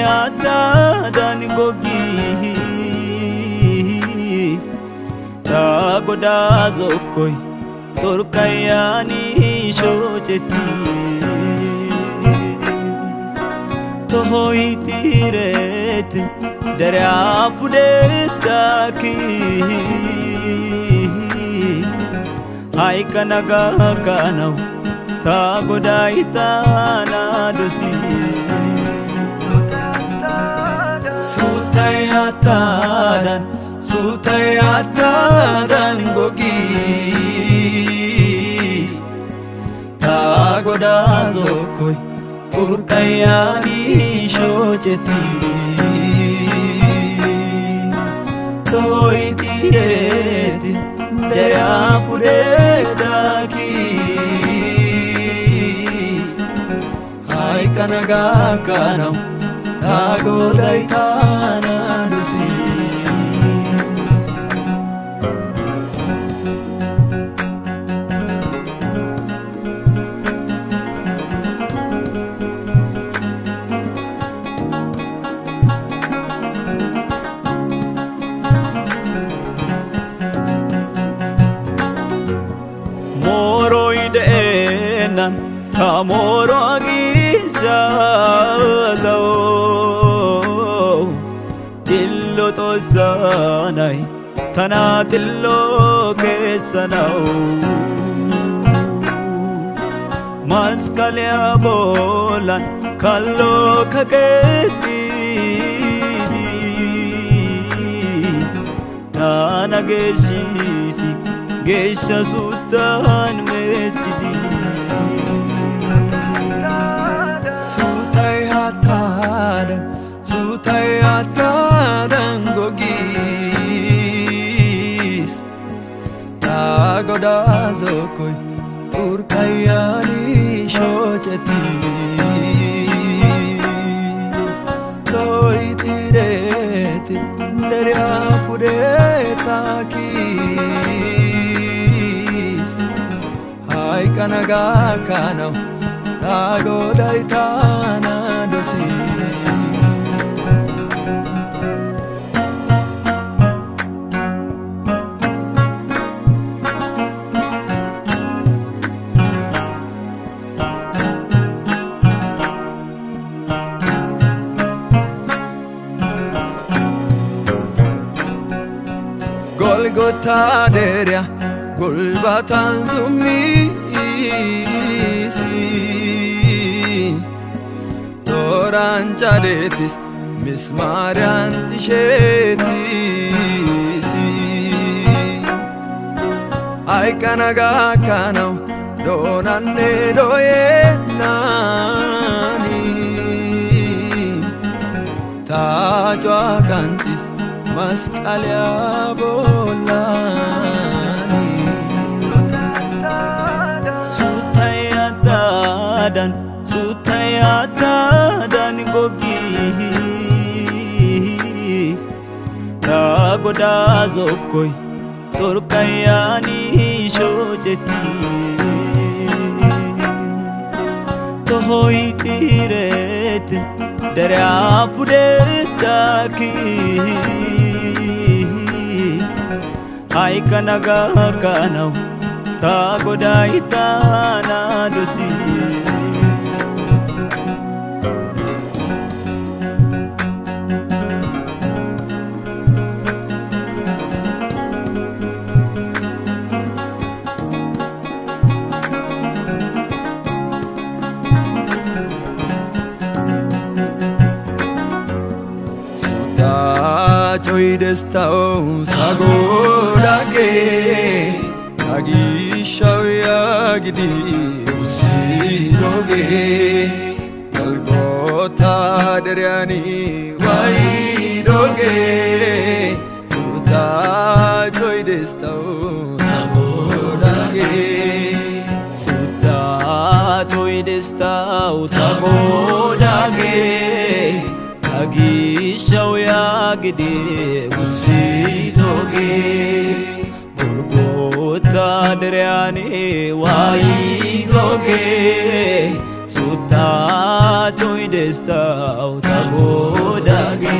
Sutayatadan gogis Tagoda zokoy Turkayani shochetis Tohoi tiretin Darya pudetakis Haikanaga kanau Tagoda itana dosi Sutayatadan gogis Tagoda zokoy Turkayani shochetis Toy tireti Daya pudedakis Haikanaga kanau Tagoda itana dosi Moro idenan Kamoro agizao Tillo tosanay Tana tillo kesanao Maskalya bolan Kallo kaketi Tana geshisi Gesha sutan mechidi Sutayatadan gogis Tagoda zokoy Turkayani shochetis Toy tireti Darya pudetakis Haikanaga kanau Tagoda itana dosi Golgotha deria gulbatan zumisi Toran chadetis mismarian tishetisi Haikanaga kanau donanne doyenani Tajwa kantis Maskalya bolani Sutayatadan gogis Tagoda zokoy Turkayani shochetis Tohoi tiretin Darya pudetakis Haikanaga kanau Tagoda itana dosi Joy destao tagoda ge Agishaw yagidi usiroge Golgota deryani waidoge Suta joy destau tagodage Suta joy destau tagodage Agishaw yagidi usiroge Golgota deryani waidoge Suta joy destau tagodage